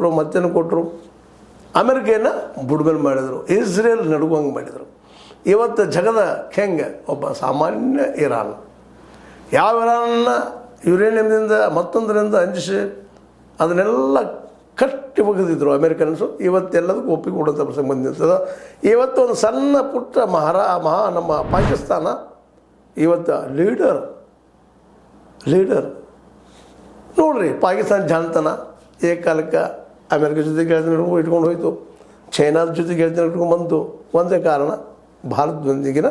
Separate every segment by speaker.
Speaker 1: ಕೊಟ್ಟರು, ಮತ್ತೇನು ಕೊಟ್ಟರು. ಅಮೆರಿಕೆಯನ್ನು ಬುಡ್ಮೇಲೆ ಮಾಡಿದರು, ಇಸ್ರೇಲ್ ನಡುವಂಗೆ ಮಾಡಿದರು. ಇವತ್ತು ಜಗದ ಹೆಂಗೆ ಒಬ್ಬ ಸಾಮಾನ್ಯ ಇರಾನ್, ಯಾವ ಇರಾನ್ನ ಯುರೇನಿಯಮ್ದಿಂದ ಮತ್ತೊಂದರಿಂದ ಅಂಜಿಸಿ ಅದನ್ನೆಲ್ಲ ಕಟ್ಟಿ ಒಗೆದಿದ್ರು ಅಮೇರಿಕನ್ಸು. ಇವತ್ತೆಲ್ಲದಕ್ಕೂ ಒಪ್ಪಿಗೆ ಕೊಡುವಂಥ ಪ್ರಸಂಗ ಬಂದಿರ್ತದೆ. ಇವತ್ತು ಒಂದು ಸಣ್ಣ ಪುಟ್ಟ ನಮ್ಮ ಪಾಕಿಸ್ತಾನ ಇವತ್ತು ಲೀಡರ್ ನೋಡ್ರಿ. ಪಾಕಿಸ್ತಾನ ಜಾಣತನ ಏಕಾಲಕ್ಕೆ ಅಮೇರಿಕ ಜೊತೆ ಗೆಳತನ ಇಟ್ಕೊಂಡು ಹೋಯಿತು, ಚೈನಾದ ಜೊತೆ ಗೆಳತನ ಇಟ್ಕೊಂಡು ಬಂತು. ಒಂದೇ ಕಾರಣ, ಭಾರತದೊಂದಿಗಿನ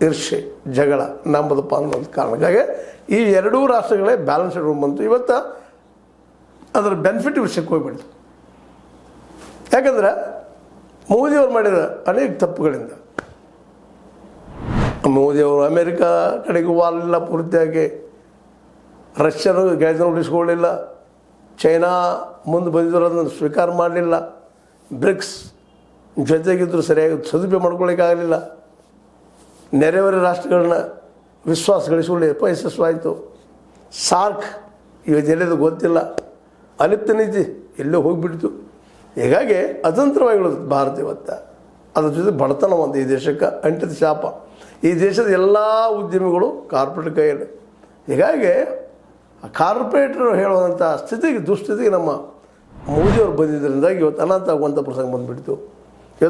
Speaker 1: ಈರ್ಷೆ, ಜಗಳ ನಂಬದಪ್ಪ ಅನ್ನೋ ಒಂದು ಕಾರಣಕ್ಕಾಗಿ ಈ ಎರಡೂ ರಾಷ್ಟ್ರಗಳೇ ಬ್ಯಾಲೆನ್ಸ್ ಇಟ್ಕೊಂಡು ಬಂತು. ಇವತ್ತು ಅದರ ಬೆನಿಫಿಟ್ ವಿಷಯಕ್ಕೆ ಹೋಗ್ಬಿಡ್ತು. ಯಾಕಂದ್ರೆ ಮೋದಿಯವರು ಮಾಡಿದ ಅನೇಕ ತಪ್ಪುಗಳಿಂದ ಮೋದಿಯವರು ಅಮೇರಿಕಾ ಕಡೆಗೂ ವಾಲಿಲ್ಲ ಪೂರ್ತಿಯಾಗಿ, ರಷ್ಯನು ಗೆಳತನ ಉಳಿಸ್ಕೊಳ್ಳಿಲ್ಲ, ಚೈನಾ ಮುಂದೆ ಬಂದಿದ್ರು ಅದನ್ನು ಸ್ವೀಕಾರ ಮಾಡಲಿಲ್ಲ, ಬ್ರಿಕ್ಸ್ ಜೊತೆಗಿದ್ದರೂ ಸರಿಯಾಗಿ ಸದುಪಯೋಗ ಮಾಡ್ಕೊಳ್ಳಿಕ್ಕಾಗಲಿಲ್ಲ, ನೆರೆಹೊರೆ ರಾಷ್ಟ್ರಗಳನ್ನ ವಿಶ್ವಾಸ ಗಳಿಸಿಕೊಳ್ಳಿ ಯಶಸ್ವಾಯಿತು. ಸಾರ್ಕ್ ಇವತ್ತೆಲ್ಲಿದು ಗೊತ್ತಿಲ್ಲ, ಅಲಿಪ್ತ ನೀತಿ ಎಲ್ಲೋ ಹೋಗಿಬಿಡ್ತು. ಹೀಗಾಗಿ ಅತಂತ್ರವಾಗಿ ಭಾರತ ಇವತ್ತು. ಅದ್ರ ಜೊತೆ ಬಡತನ ಒಂದು ಈ ದೇಶಕ್ಕೆ ಅಂಟಿದ ಶಾಪ. ಈ ದೇಶದ ಎಲ್ಲ ಉದ್ಯಮಿಗಳು ಕಾರ್ಪೊರೇಟ್ ಕೈಯಲ್ಲಿ. ಹೀಗಾಗಿ ಕಾರ್ಪೊರೇಟರು ಹೇಳುವಂಥ ದುಸ್ಥಿತಿಗೆ ನಮ್ಮ ಮೋದಿಯವರು ಬಂದಿದ್ದರಿಂದ ಇವತ್ತು ಅನಾಥ ಆಗುವಂಥ ಪ್ರಸಂಗ ಬಂದುಬಿಡ್ತು.